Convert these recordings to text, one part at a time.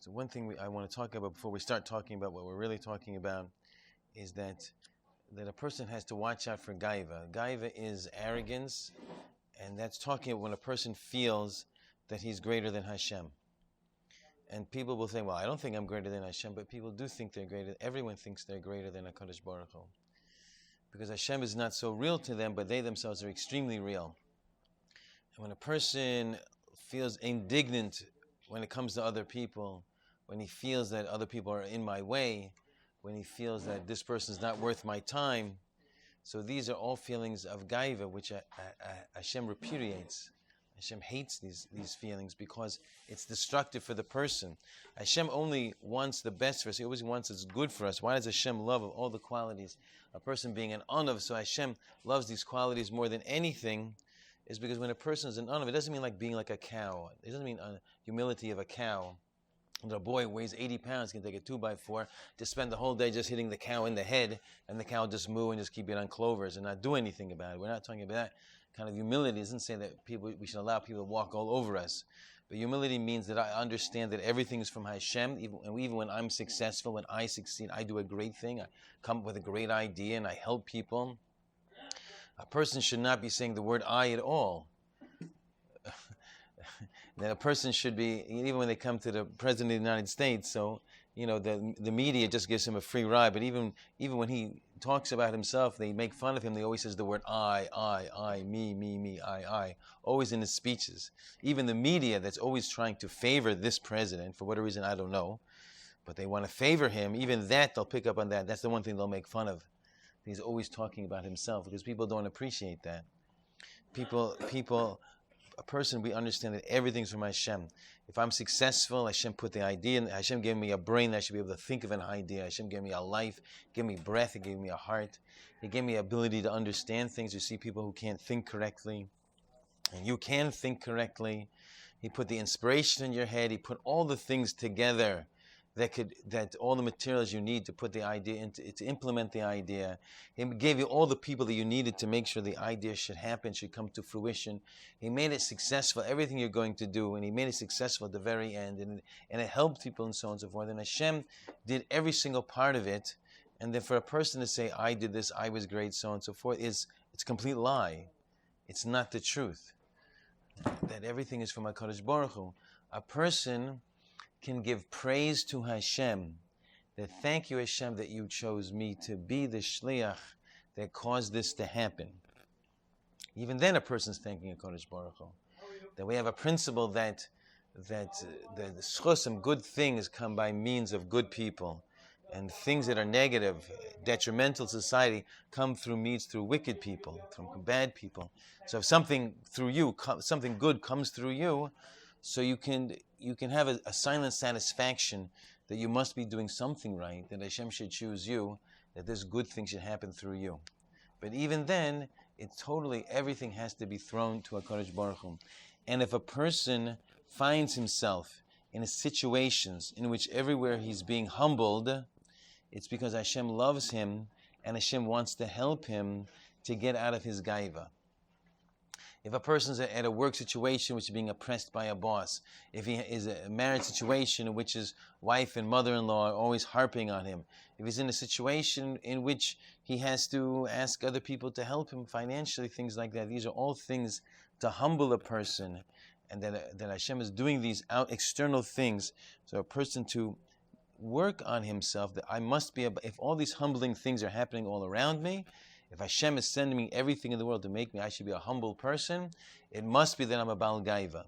So one thing I want to talk about before we start talking about what we're really talking about is that a person has to watch out for gaiva. Gaiva is arrogance, and that's talking about when a person feels that he's greater than Hashem. And people will say, well, I don't think I'm greater than Hashem, but people do think they're greater. Everyone thinks they're greater than HaKadosh Baruch Hu. Because Hashem is not so real to them, but they themselves are extremely real. And when a person feels indignant when it comes to other people, when he feels that other people are in my way, when he feels that this person is not worth my time, so these are all feelings of gaiva, which Hashem repudiates. Hashem hates these feelings because it's destructive for the person. Hashem only wants the best for us. He always wants what's good for us. Why does Hashem love all the qualities? A person being an anav, so Hashem loves these qualities more than anything, is because when a person is an anav, it doesn't mean like being like a cow. It doesn't mean humility of a cow. The boy weighs 80 pounds, can take a 2x4, to spend the whole day just hitting the cow in the head, and the cow just moo and just keep it on clovers and not do anything about it. We're not talking about that kind of humility. It doesn't say that we should allow people to walk all over us. But humility means that I understand that everything is from Hashem, even when I'm successful, when I succeed, I do a great thing, I come up with a great idea and I help people. A person should not be saying the word I at all. That a person should be, even when they come to the President of the United States, so, the media just gives him a free ride, but even when he talks about himself, they make fun of him, they always says the word I, me, I, always in his speeches. Even the media that's always trying to favor this president, for whatever reason, I don't know, but they want to favor him, even that, they'll pick up on that. That's the one thing they'll make fun of. He's always talking about himself, because people don't appreciate that. A person, we understand that everything's from Hashem. If I'm successful, Hashem put the idea in. Hashem gave me a brain that I should be able to think of an idea. Hashem gave me a life, gave me breath, He gave me a heart. He gave me the ability to understand things. You see people who can't think correctly, and you can think correctly. He put the inspiration in your head. He put all the things together that all the materials you need to put the idea into, to implement the idea. He gave you all the people that you needed to make sure the idea should happen, should come to fruition. He made it successful, everything you're going to do, and He made it successful at the very end, and it helped people and so on and so forth. And Hashem did every single part of it, and then for a person to say, I did this, I was great, so on and so forth, it's a complete lie. It's not the truth. That everything is from HaKadosh Baruch Hu. A person can give praise to Hashem, that thank you Hashem that you chose me to be the shliach that caused this to happen. Even then a person's thanking HaKadosh Baruch Hu. That we have a principle that the schusim, good things come by means of good people, and things that are negative, detrimental to society, come through means through wicked people, from bad people. So if something through you, something good comes through you, so you can have a silent satisfaction that you must be doing something right, that Hashem should choose you, that this good thing should happen through you. But even then, everything has to be thrown to HaKadosh Baruch Hu. And if a person finds himself in situations in which everywhere he's being humbled, it's because Hashem loves him and Hashem wants to help him to get out of his gaiva. If a person's at a work situation which is being oppressed by a boss, if he is a marriage situation in which his wife and mother-in-law are always harping on him, if he's in a situation in which he has to ask other people to help him financially, things like that, these are all things to humble a person, and that Hashem is doing these external things, so a person to work on himself, that I must be, if all these humbling things are happening all around me, if Hashem is sending me everything in the world to make me, I should be a humble person, it must be that I'm a Baal Gaiva.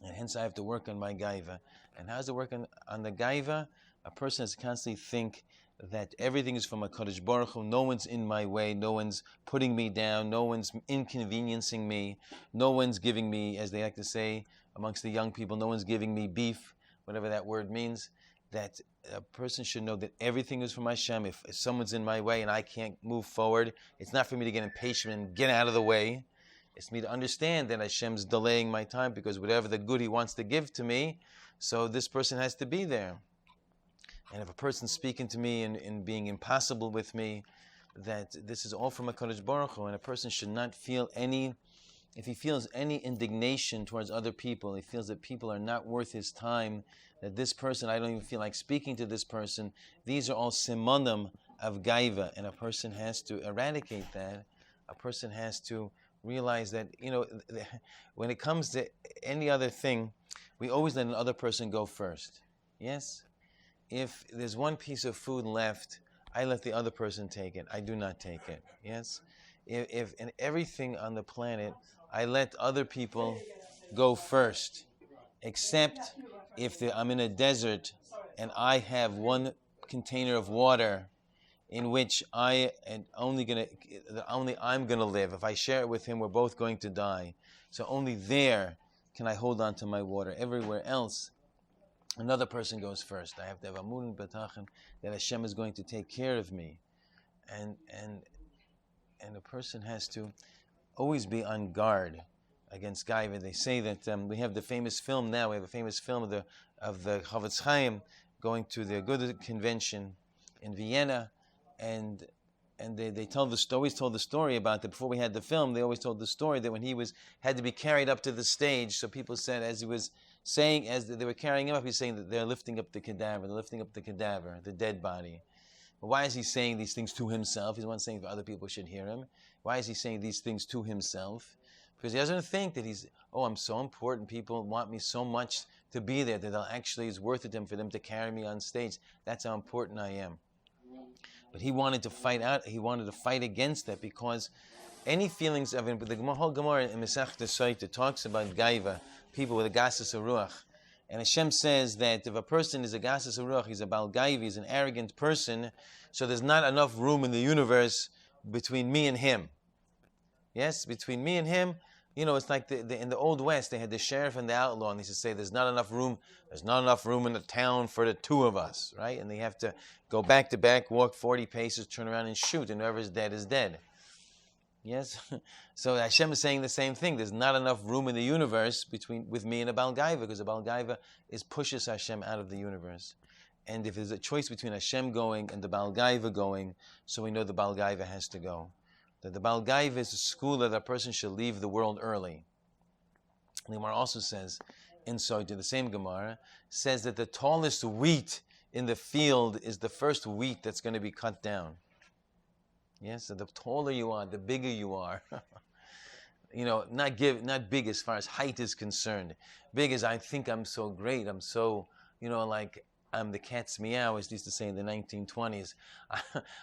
And hence I have to work on my Gaiva. And how's it work on the Gaiva? A person has to constantly think that everything is from HaKadosh Baruch Hu, no one's in my way, no one's putting me down, no one's inconveniencing me, no one's giving me, as they like to say amongst the young people, no one's giving me beef, whatever that word means. That a person should know that everything is from Hashem. If someone's in my way and I can't move forward, it's not for me to get impatient and get out of the way. It's me to understand that Hashem's delaying my time because whatever the good He wants to give to me, so this person has to be there. And if a person's speaking to me and being impossible with me, that this is all from HaKadosh Baruch Hu, and a person should not feel any if he feels any indignation towards other people, he feels that people are not worth his time, that this person, I don't even feel like speaking to this person, these are all simonim of gaiva, and a person has to eradicate that. A person has to realize that, when it comes to any other thing, we always let another person go first. Yes? If there's one piece of food left, I let the other person take it. I do not take it. Yes? If in everything on the planet, I let other people go first, except if I'm in a desert and I have one container of water in which only I'm gonna live. If I share it with him, we're both going to die. So only there can I hold on to my water. Everywhere else, another person goes first. I have to have amun betachin that Hashem is going to take care of me, and a person has to always be on guard against gaiva. They say that we have the famous film now. We have a famous film of the Chavetz Chaim going to the Good Convention in Vienna, and they always told the story about that. Before we had the film, they always told the story that when he had to be carried up to the stage. So people said, as he was saying, as they were carrying him up, he's saying that they're lifting up the cadaver, the dead body. But why is he saying these things to himself? He's not saying that other people should hear him. Why is he saying these things to himself? Because he doesn't think that I'm so important, people want me so much to be there, that it's worth it for them to carry me on stage. That's how important I am. But he wanted to fight against that, because any feelings of him, but the whole Gemara in Masechta Soita talks about gaiva, people with a gasas ruach. And Hashem says that if a person is a gasas ruach, he's a bal gaiva, he's an arrogant person, so there's not enough room in the universe between me and him. Yes, between me and him, it's like in the Old West, they had the sheriff and the outlaw, and they used to say, there's not enough room in the town for the two of us, right? And they have to go back to back, walk 40 paces, turn around and shoot, and whoever's dead is dead. Yes? So Hashem is saying the same thing. There's not enough room in the universe with me and a Bal Gaiva, because the Bal Gaiva pushes Hashem out of the universe. And if there's a choice between Hashem going and the Bal Gaiva going, so we know the Bal Gaiva has to go. That the Bal Gaiva is a school that a person should leave the world early. The Gemara also says, the same Gemara, says that the tallest wheat in the field is the first wheat that's going to be cut down. Yes, so the taller you are, the bigger you are. Not big as far as height is concerned. Big as I think I'm so great. I'm so, I'm the cat's meow, as they used to say in the 1920s.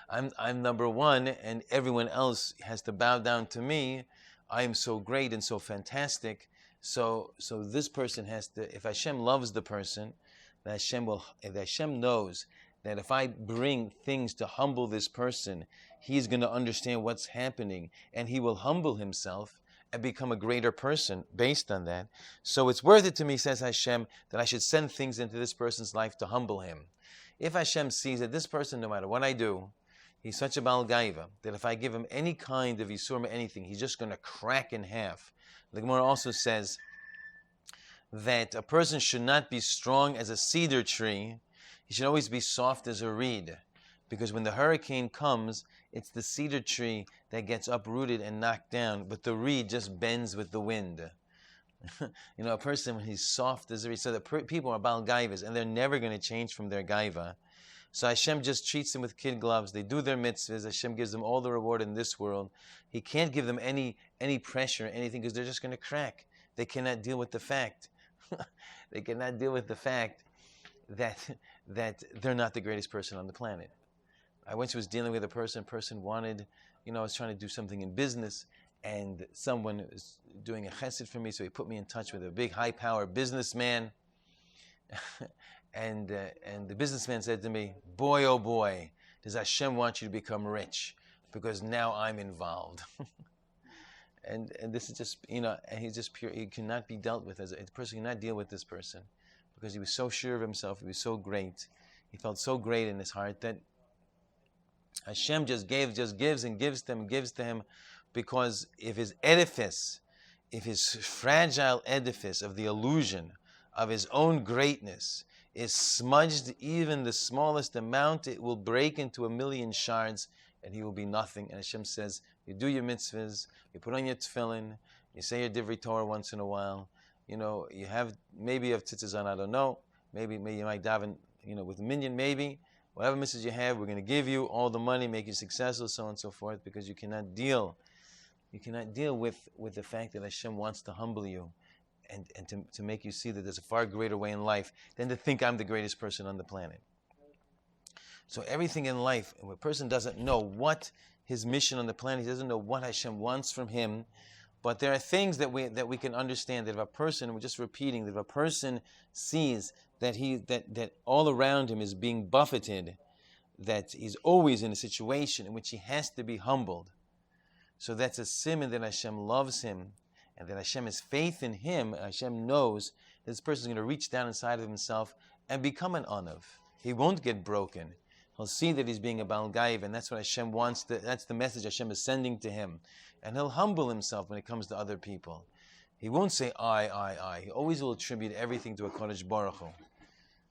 I'm number one, and everyone else has to bow down to me. I am so great and so fantastic. So this person has to. If Hashem loves the person, that if Hashem knows that if I bring things to humble this person, he's going to understand what's happening, and he will humble himself and become a greater person based on that. So it's worth it to me, says Hashem, that I should send things into this person's life to humble him. If Hashem sees that this person, no matter what I do, he's such a Bal Gaiva, that if I give him any kind of Yisurim or anything, he's just going to crack in half. The Gemara also says that a person should not be strong as a cedar tree. He should always be soft as a reed, because when the hurricane comes, it's the cedar tree that gets uprooted and knocked down, but the reed just bends with the wind. A person, when he's soft as a reed, so that people are Bal Gaivas, and they're never going to change from their Gaiva. So Hashem just treats them with kid gloves. They do their mitzvahs. Hashem gives them all the reward in this world. He can't give them any pressure or anything, because they're just going to crack. They cannot deal with the fact. They cannot deal with the fact that they're not the greatest person on the planet. I once was dealing with a person wanted, I was trying to do something in business, and someone was doing a chesed for me, so he put me in touch with a big high-power businessman. and the businessman said to me, boy, oh boy, does Hashem want you to become rich, because now I'm involved. and this is just, and he's just pure. He cannot be dealt with as a person cannot deal with this person, because he was so sure of himself. He was so great. He felt so great in his heart that Hashem just gives and gives to him, because if his fragile edifice of the illusion of his own greatness is smudged even the smallest amount, it will break into 1,000,000 shards, and he will be nothing. And Hashem says, you do your mitzvahs, you put on your tefillin, You say your divrei Torah once in a while. You have, maybe you have tzitzis on, I don't know. Maybe you might daven, with a minyan, maybe. Whatever misses you have, we're going to give you all the money, make you successful, so on and so forth, because you cannot deal with the fact that Hashem wants to humble you and to make you see that there's a far greater way in life than to think I'm the greatest person on the planet. So everything in life, if a person doesn't know what his mission on the planet, he doesn't know what Hashem wants from him, but there are things that we can understand, that if a person, we're just repeating, that if a person sees that all around him is being buffeted, that he's always in a situation in which he has to be humbled. So that's a siman that Hashem loves him, and that Hashem has faith in him. Hashem knows that this person is going to reach down inside of himself and become an anav. He won't get broken. He'll see that he's being a Baal Gaiv, and that's what Hashem wants. That's the message Hashem is sending to him. And he'll humble himself when it comes to other people. He won't say, I. He always will attribute everything to a Kodesh Baruch Hu.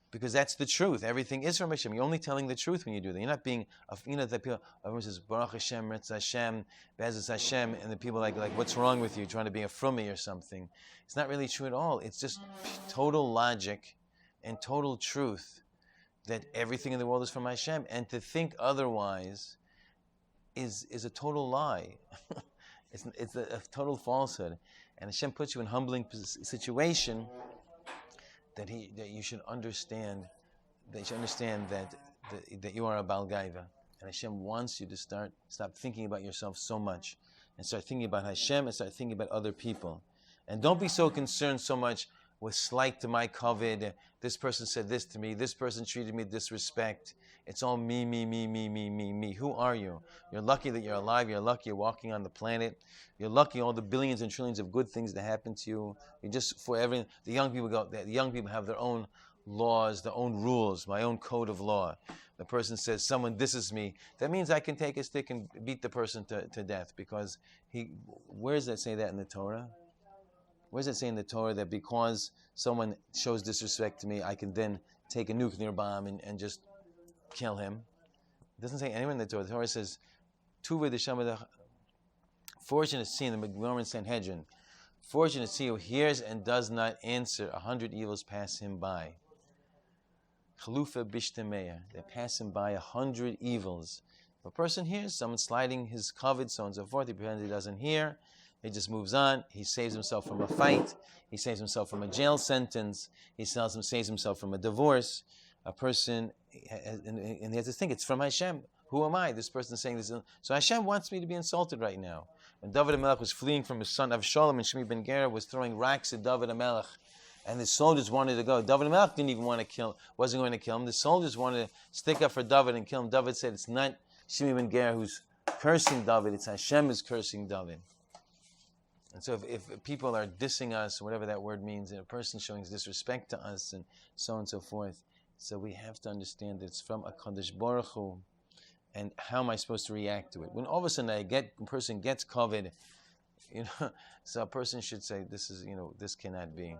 Because that's the truth. Everything is from Hashem. You're only telling the truth when you do that. You're not being, that people, everyone says, Baruch Hashem, Ritz Hashem, Bezos Hashem, and the people like, what's wrong with you? Trying to be a frummy or something. It's not really true at all. It's just total logic and total truth that everything in the world is from Hashem. And to think otherwise is a total lie. It's a total falsehood. And Hashem puts you in a humbling situation that you should understand that you are a Baal Gaiva, and Hashem wants you to stop thinking about yourself so much, and start thinking about Hashem, and start thinking about other people, and don't be so concerned so much with slight to my kavod. This person said this to me. This person treated me with disrespect. It's all me. Who are you? You're lucky that you're alive. You're lucky you're walking on the planet. You're lucky all the billions and trillions of good things that happen to you. You just, for everything, the young people have their own laws, their own rules, my own code of law. The person says, someone disses me. That means I can take a stick and beat the person to death, because where does that say that in the Torah? Where does it say in the Torah that because someone shows disrespect to me, I can then take a nuclear bomb and just kill him? It doesn't say anywhere in the Torah. The Torah says, fortunate is he in the Gemara in Sanhedrin. Fortunate is he who hears and does not answer. 100 evils pass him by. Chalufa bishtameya. They pass him by 100 evils. If a person hears someone sliding his kavod, so on and so forth, he pretends he doesn't hear. He just moves on. He saves himself from a fight. He saves himself from a jail sentence. He saves himself from a divorce. A person, and he has to think, it's from Hashem. Who am I? This person is saying this. So Hashem wants me to be insulted right now. When David HaMelech was fleeing from his son Avshalom, and Shmi ben Gera was throwing rocks at David HaMelech, and the soldiers wanted to go. David HaMelech didn't even want to kill, wasn't going to kill him. The soldiers wanted to stick up for David and kill him. David said, it's not Shmi ben Gera who's cursing David, it's Hashem who's cursing David. And so if people are dissing us, whatever that word means, and a person showing disrespect to us, and so on and so forth, so we have to understand that it's from a Kadosh Baruch Hu, and how am I supposed to react to it? When all of a sudden a person gets kavod, so a person should say, this cannot be.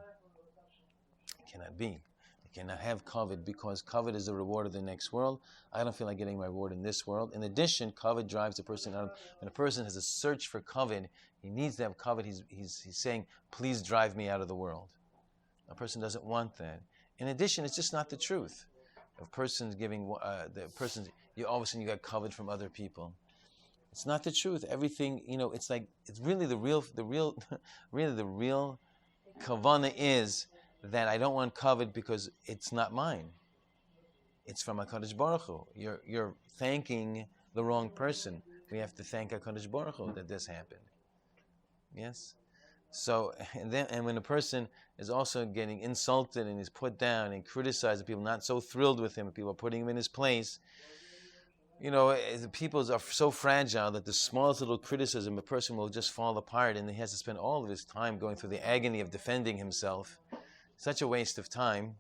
It cannot be. I cannot have kavod, because kavod is the reward of the next world. I don't feel like getting my reward in this world. In addition, kavod drives a person out. When a person has a search for kavod, he needs to have kavod. He's saying, please drive me out of the world. A person doesn't want that. In addition, it's just not the truth. A person's giving all of a sudden you got kavod from other people. It's not the truth. Everything, it's like, it's really the real kavana is that I don't want kavod because it's not mine. It's from HaKadosh Baruch Hu. You're thanking the wrong person. We have to thank HaKadosh Baruch Hu that this happened. Yes? So, and when a person is also getting insulted and is put down and criticized, and people not so thrilled with him, and people are putting him in his place, the people are so fragile that the smallest little criticism, a person will just fall apart, and he has to spend all of his time going through the agony of defending himself. Such a waste of time.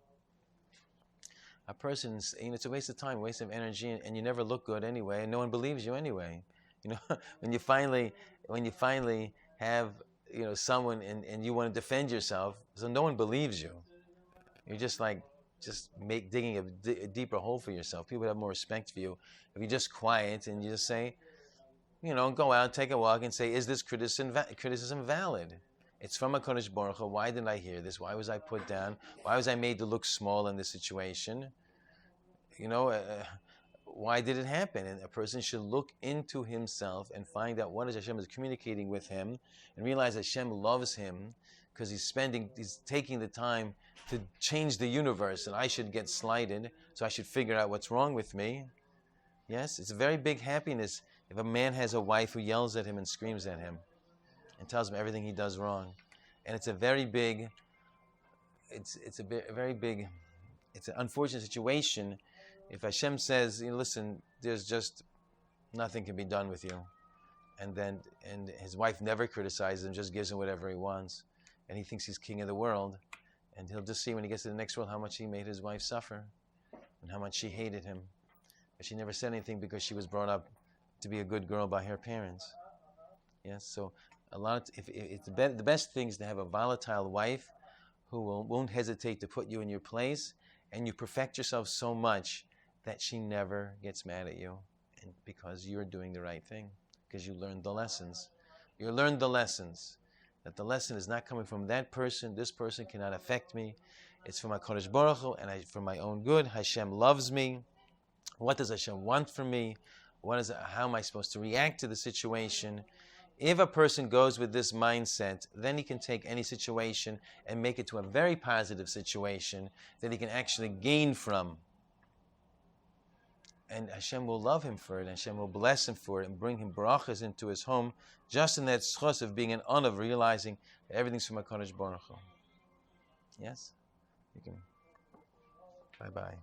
A person's, it's a waste of time, waste of energy, and you never look good anyway, and no one believes you anyway. When you finally have someone and you want to defend yourself, so no one believes you. You're just digging a deeper hole for yourself. People have more respect for you if you're just quiet and you just say, go out, take a walk, and say, is this criticism valid? It's from HaKadosh Baruch Hu. Why did I hear this? Why was I put down? Why was I made to look small in this situation? You know, why did it happen? And a person should look into himself and find out what is Hashem is communicating with him, and realize Hashem loves him because he's taking the time to change the universe, and I should get slighted, so I should figure out what's wrong with me. Yes, it's a very big happiness if a man has a wife who yells at him and screams at him and tells him everything he does wrong. And it's a very big, it's an unfortunate situation if Hashem says, listen, there's just nothing can be done with you. And his wife never criticizes him, just gives him whatever he wants. And he thinks he's king of the world. And he'll just see when he gets to the next world how much he made his wife suffer and how much she hated him. But she never said anything because she was brought up to be a good girl by her parents. Yes, so the best thing is to have a volatile wife who won't hesitate to put you in your place, and you perfect yourself so much that she never gets mad at you, and because you're doing the right thing, because you learned the lessons. You learned the lessons. That the lesson is not coming from that person. This person cannot affect me. It's from HaKadosh Baruch Hu, and for my own good. Hashem loves me. What does Hashem want from me? How am I supposed to react to the situation? If a person goes with this mindset, then he can take any situation and make it to a very positive situation that he can actually gain from. And Hashem will love him for it, and Hashem will bless him for it, and bring him brachas into his home, just in that schos of being an on of realizing that everything's from HaKadosh Baruch Hu. Yes? You can. Bye-bye.